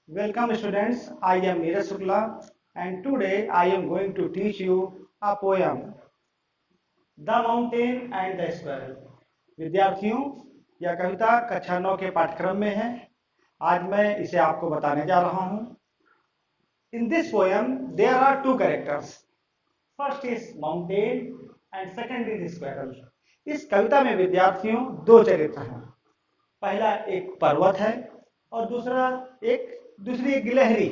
Welcome students, I am Neeraj Shukla and today I am going to teach you a poem, The Mountain and the Squirrel. विद्यार्थियों, यह कविता कक्षा 9 के पाठ्यक्रम में है। आज मैं इसे आपको बताने जा रहा हूं। In this poem, there are two characters. First is mountain and second is squirrel. इस कविता में विद्यार्थियों दो चरित्र हैं। पहला एक पर्वत है और दूसरी एक गिलहरी।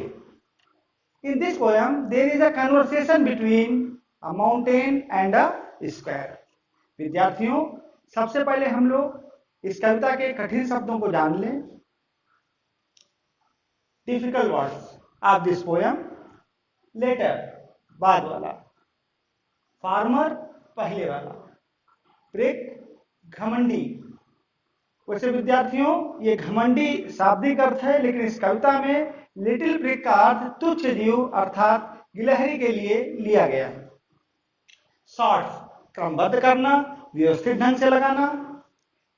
In this poem, there is a conversation between a mountain and a squirrel. विद्यार्थियों, सबसे पहले हम लोग इस कविता के कठिन शब्दों को जान लें। Difficult words of this poem. Later, बाद वाला। Farmer, पहले वाला। Prick, घमंडी। वैसे विद्यार्थियों, ये घमंडी शाब्दिक अर्थ है, लेकिन इस कविता में लिटिल प्रिक का अर्थ तुच्छ जीव अर्थात गिलहरी के लिए लिया गया है। शॉर्ट्स, क्रमबद्ध करना, व्यवस्थित ढंग से लगाना।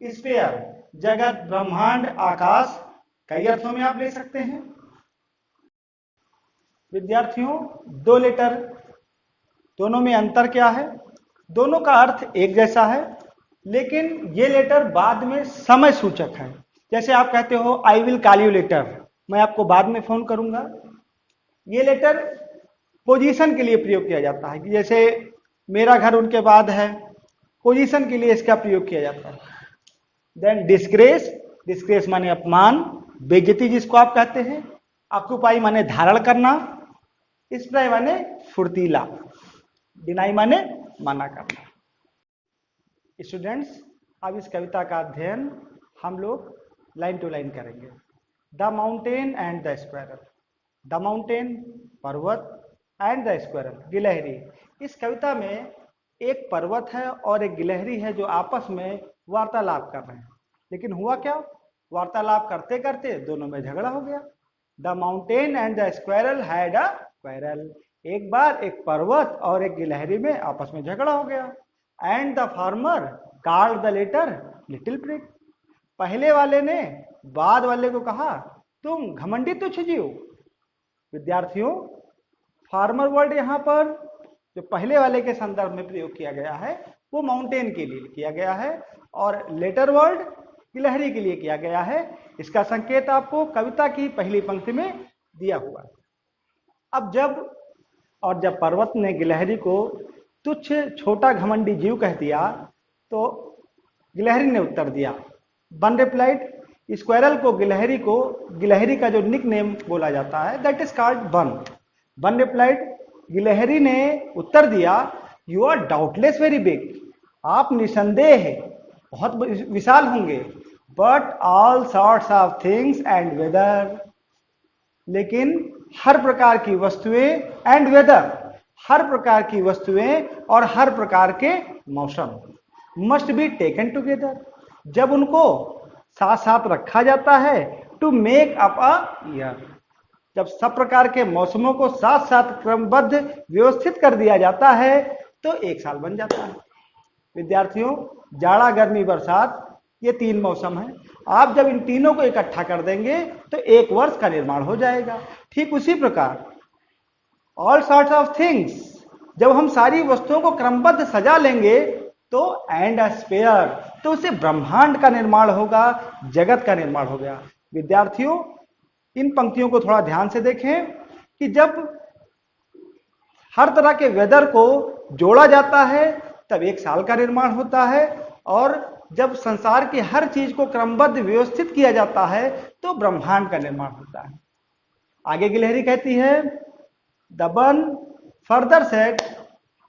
स्फीयर, जगत, ब्रह्मांड, आकाश, कई अर्थों में आप ले सकते हैं। विद्यार्थियों, दो लेटर, दोनों में अंतर क्या है? दोनों का अर्थ एक जैसा है, लेकिन ये लेटर बाद में समय सूचक है। जैसे आप कहते हो I will call you later, मैं आपको बाद में फोन करूंगा। ये लेटर पोजीशन के लिए प्रयोग किया जाता है कि जैसे मेरा घर उनके बाद है, पोजीशन के लिए इसका प्रयोग किया जाता है। देन डिस्ग्रेस, डिस्ग्रेस माने अपमान, बेइज्जती जिसको आप कहते हैं। ऑक्युपाई माने धारण करना। स्प्रे माने फुर्तीला। डिनाई माने मना करना। स्टूडेंट्स, अब इस कविता का अध्ययन हम लोग लाइन टू लाइन करेंगे। The mountain and the squirrel. The mountain पर्वत, एंड द स्क्वायरल गिलहरी। इस कविता में एक पर्वत है और एक गिलहरी है जो आपस में वार्तालाप कर रहे हैं। लेकिन हुआ क्या? वार्तालाप करते करते दोनों में झगड़ा हो गया। The mountain and the squirrel had a quarrel. एक बार एक पर्वत और एक गिलहरी में आपस में झगड़ा हो गया। And the farmer called the latter little prick. पहले वाले ने बाद वाले को कहा तुम घमंडी तुच्छ जीव। विद्यार्थियों, फार्मर वर्ड यहाँ पर जो पहले वाले के संदर्भ में प्रयोग किया गया है वो माउंटेन के लिए किया गया है और लेटर वर्ड गिलहरी के लिए किया गया है। इसका संकेत आपको कविता की पहली पंक्ति में दिया हुआ है। अब जब पर्वत ने गिलहरी को तुच्छ छोटा घमंडी जीव कह दिया तो गिलहरी ने उत्तर दिया। One replied. स्क्वायरल को गिलहरी का जो निक नेम बोला जाता है that is called one. One replied, गिलहरी ने उत्तर दिया you are doubtless very big. आप निसंदेह बहुत विशाल होंगे। But all sorts of things and weather. लेकिन हर प्रकार की वस्तुएं एंड वेदर, हर प्रकार की वस्तुएं और हर प्रकार के मौसम मस्ट बी टेकन टुगेदर। जब उनको साथ साथ रखा जाता है to make up a year. जब सब प्रकार के मौसमों को साथ साथ क्रमबद्ध व्यवस्थित कर दिया जाता है तो एक साल बन जाता है। विद्यार्थियों, जाड़ा, गर्मी, बरसात ये तीन मौसम है। आप जब इन तीनों को इकट्ठा कर देंगे तो एक वर्ष का निर्माण हो जाएगा। ठीक उसी प्रकार ऑल सॉर्ट्स ऑफ थिंग्स, जब हम सारी वस्तुओं को क्रमबद्ध सजा लेंगे तो एंड अ स्पेयर, तो उससे ब्रह्मांड का निर्माण होगा, जगत का निर्माण हो गया। विद्यार्थियों, इन पंक्तियों को थोड़ा ध्यान से देखें कि जब हर तरह के वेदर को जोड़ा जाता है तब एक साल का निर्माण होता है और जब संसार की हर चीज को क्रमबद्ध व्यवस्थित किया जाता है तो ब्रह्मांड का निर्माण होता है। आगे गिलहरी कहती है the one further said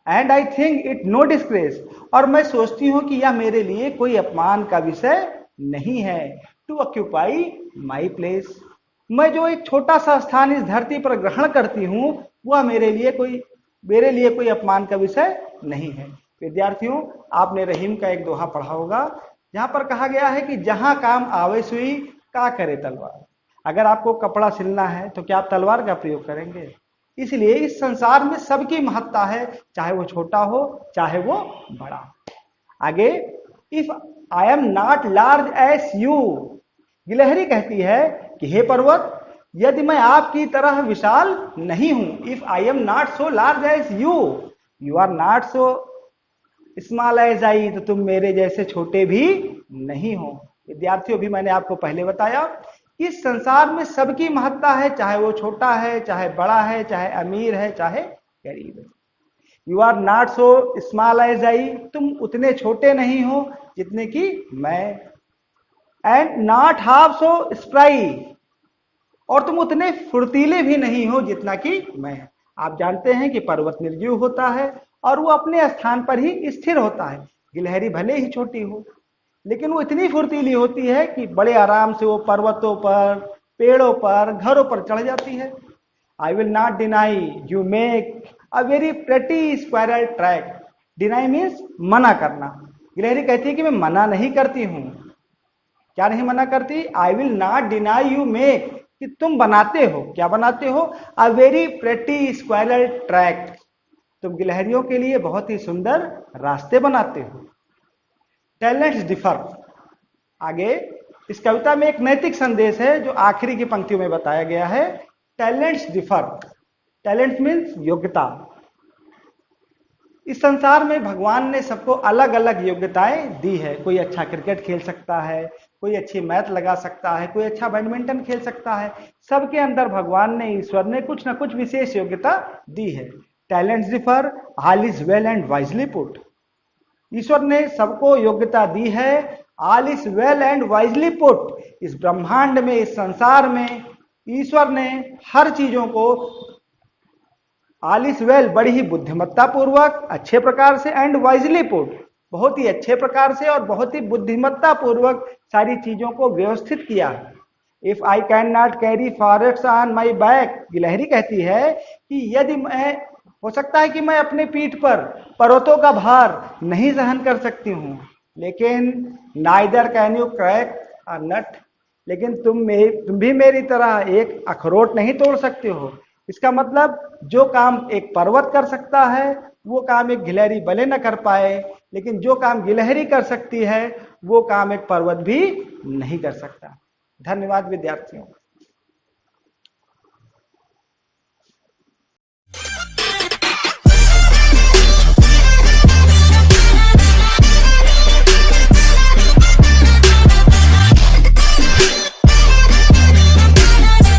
and I think it no disgrace. और मैं सोचती हूं कि यह मेरे लिए कोई अपमान का विषय नहीं है टू ऑक्यूपाई माई प्लेस। मैं जो एक छोटा सा स्थान इस धरती पर ग्रहण करती हूं वह मेरे लिए कोई अपमान का विषय नहीं है। विद्यार्थियों, आपने रहीम का एक दोहा पढ़ा होगा जहां पर कहा गया है कि जहां काम आवे सुई का करे तलवार। अगर आपको कपड़ा सिलना है तो क्या आप तलवार का प्रयोग करेंगे? इसलिए इस संसार में सबकी महत्ता है, चाहे वो छोटा हो चाहे वो बड़ा। आगे, if I am not large as you. गिलहरी कहती है कि हे पर्वत, यदि मैं आपकी तरह विशाल नहीं हूं, if I am not so large as you, you are not so small as I, तो तुम मेरे जैसे छोटे भी नहीं हो। विद्यार्थियों, भी मैंने आपको पहले बताया, इस संसार में सबकी महत्ता है, चाहे वो छोटा है, चाहे बड़ा है, चाहे अमीर है, चाहे गरीब है। You are not so small as I, तुम उतने छोटे नहीं हो जितने कि मैं। And not half so spry, और तुम उतने फुर्तीले भी नहीं हो जितना कि मैं। आप जानते हैं कि पर्वत निर्जीव होता है और वो अपने स्थान पर ही स्थिर होता है। गिलहरी भले ही छोटी हो, लेकिन वो इतनी फुर्तीली होती है कि बड़े आराम से वो पर्वतों पर, पेड़ों पर, घरों पर चढ़ जाती है। I will not deny you make a very pretty squirrel track. Deny means मना करना। गिलहरी कहती है कि मैं मना नहीं करती हूं। क्या नहीं मना करती? I will not deny you make, कि तुम बनाते हो। क्या बनाते हो? A very pretty squirrel track, तुम गिलहरियों के लिए बहुत ही सुंदर रास्ते बनाते हो। टैलेंट्स डिफर, आगे इस कविता में एक नैतिक संदेश है जो आखिरी की पंक्तियों में बताया गया है। टैलेंट्स डिफर, टैलेंट मीन्स योग्यता। इस संसार में भगवान ने सबको अलग अलग योग्यताएं दी है। कोई अच्छा क्रिकेट खेल सकता है, कोई अच्छी मैथ लगा सकता है, कोई अच्छा बैडमिंटन खेल सकता है। सबके अंदर भगवान ने, ईश्वर ने कुछ ना कुछ विशेष योग्यता दी है। Talents differ, all is well and wisely put. ईश्वर ने सबको योग्यता दी है। All is well and wisely put. इस ब्रह्मांड में, इस संसार में ईश्वर ने हर चीजों को ऑल इज वेल, बड़ी ही बुद्धिमत्ता पूर्वक, अच्छे प्रकार से, एंड वाइजली पुट, बहुत ही अच्छे प्रकार से और बहुत ही बुद्धिमत्ता पूर्वक सारी चीजों को व्यवस्थित किया है। If I can not carry forests on my back, गिलहरी कहती है कि यदि मैं, हो सकता है कि मैं अपने पीठ पर पर्वतों का भार नहीं सहन कर सकती हूं, लेकिन neither can you crack a nut, लेकिन तुम भी मेरी तरह एक अखरोट नहीं तोड़ सकते हो। इसका मतलब जो काम एक पर्वत कर सकता है वो काम एक गिलहरी भले न कर पाए, लेकिन जो काम गिलहरी कर सकती है वो काम एक पर्वत भी नहीं कर सकता। धन्यवाद विद्यार्थियों।